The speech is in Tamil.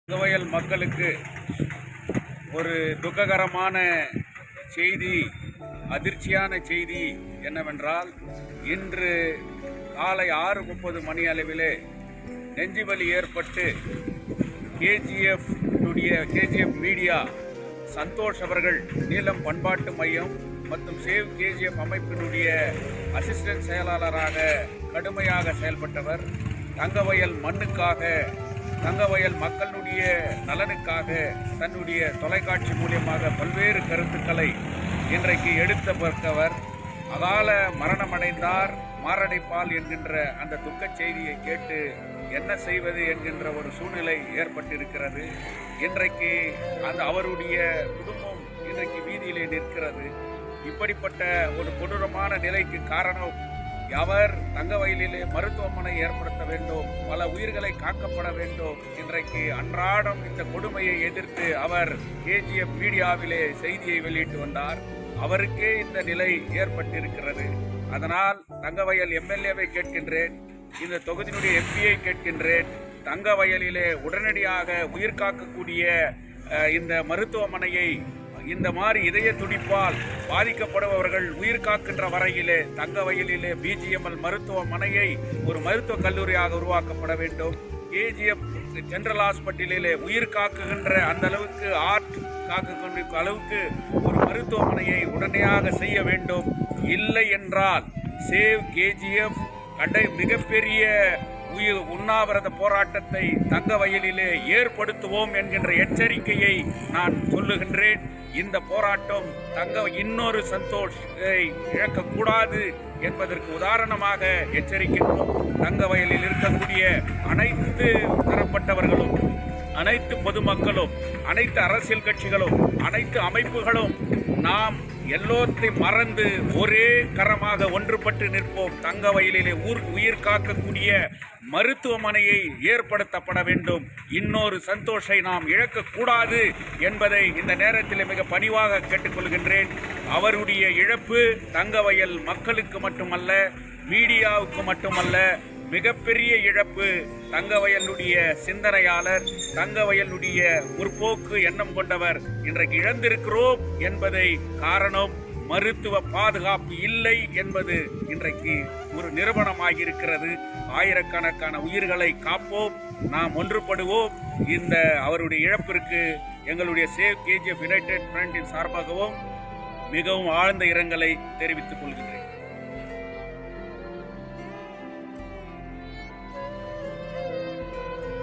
தங்கவயல் மக்களுக்கு ஒரு துக்ககரமான செய்தி, அதிர்ச்சியான செய்தி என்னவென்றால், இன்று காலை 6:30 மணி அளவிலே நெஞ்சுவலி ஏற்பட்டு கேஜிஎஃப் மீடியா சந்தோஷ் அவர்கள் நீலம் பண்பாட்டு மையம் மற்றும் சேவ் கேஜிஎஃப் அமைப்பினுடைய அசிஸ்டன்ட் செயலாளராக கடுமையாக செயல்பட்டவர். தங்கவயல் மண்ணுக்காக, தங்கவயல் மக்களுடைய நலனுக்காக தன்னுடைய தொலைக்காட்சி மூலியமாக பல்வேறு கருத்துக்களை இன்றைக்கு எடுத்து பார்க்கவர் அகால மரணமடைந்தார். மாரடைப்பால் என்கின்ற அந்த துக்க செய்தியை கேட்டு என்ன செய்வது என்கின்ற ஒரு சூழ்நிலை ஏற்பட்டிருக்கிறது. இன்றைக்கு அவருடைய குடும்பம் இன்றைக்கு வீதியிலே நிற்கிறது. இப்படிப்பட்ட ஒரு கொடூரமான நிலைக்கு காரணம், அவர் தங்கவயலிலே மருத்துவமனை ஏற்படுத்த வேண்டும், பல உயிர்களை காக்கப்பட வேண்டும். இன்றைக்கு அன்றாடம் இந்த கொடுமையை எதிர்த்து அவர் கேஜிஎஃப் மீடியாவிலே செய்தியை வெளியிட்டு வந்தார். அவருக்கே இந்த நிலை ஏற்பட்டிருக்கிறது. அதனால் தங்கவயல் எம்எல்ஏவை கேட்கின்றேன், இந்த தொகுதியினுடைய எம்பியை கேட்கின்றேன், தங்கவயலிலே உடனடியாக உயிர் காக்கக்கூடிய இந்த மருத்துவமனையை, இந்த மாதிரி இதய துடிப்பால் பாதிக்கப்படுபவர்கள் உயிர் காக்கின்ற வரையிலே தங்கவயலிலே பிஜிஎம்எல் மருத்துவமனையை ஒரு மருத்துவக் கல்லூரியாக உருவாக்கப்பட வேண்டும். கேஜிஎஃப் ஜெனரல் ஹாஸ்பிட்டலிலே உயிர் காக்குகின்ற அந்த அளவுக்கு, ஆர்ட் காக்கக்கூடிய அளவுக்கு ஒரு மருத்துவமனையை உடனடியாக செய்ய வேண்டும். இல்லை என்றால் சேவ் கேஜிஎஃப் மிகப்பெரிய உண்ணாவிரத போராட்டத்தை தங்கவயலிலே ஏற்படுத்துவோம் என்கின்ற எச்சரிக்கையை நான் சொல்லுகின்றேன். இந்த போராட்டம் இன்னொரு சந்தோஷை இழக்கக்கூடாது என்பதற்கு உதாரணமாக எச்சரிக்கின்றோம். தங்கவயலில் இருக்கக்கூடிய அனைத்து தரப்பட்டவர்களும், அனைத்து பொதுமக்களும், அனைத்து அரசியல் கட்சிகளும், அனைத்து அமைப்புகளும் நாம் எல்லோத்தையும் மறந்து ஒரே கரமாக ஒன்றுபட்டு நிற்போம். தங்கவயலிலே உயிர் காக்கக்கூடிய மருத்துவமனையை ஏற்படுத்தப்பட வேண்டும். இன்னொரு சந்தோஷை நாம் இழக்கக்கூடாது என்பதை இந்த நேரத்தில் மிக பணிவாக கேட்டுக்கொள்கின்றேன். அவருடைய இழப்பு தங்கவயல் மக்களுக்கு மட்டுமல்ல, மீடியாவுக்கு மட்டுமல்ல, மிகப்பெரிய இழப்பு. தங்கவயலுடைய சிந்தனையாளர், தங்கவயலுடைய முற்போக்கு எண்ணம் கொண்டவர் இன்றைக்கு இழந்திருக்கிறோம் என்பதை காரணம் மருத்துவ பாதுகாப்பு இல்லை என்பது இன்றைக்கு ஒரு நிரூபணமாகியிருக்கிறது. ஆயிரக்கணக்கான உயிர்களை காப்போம், நாம் ஒன்றுபடுவோம். இந்த அவருடைய இழப்பிற்கு எங்களுடைய சேவ் கேஜிஎஃப் யுனைடெட் ஃப்ரண்டின் சார்பாகவும் மிகவும் ஆழ்ந்த இரங்கலை தெரிவித்துக் கொள்கிறேன்.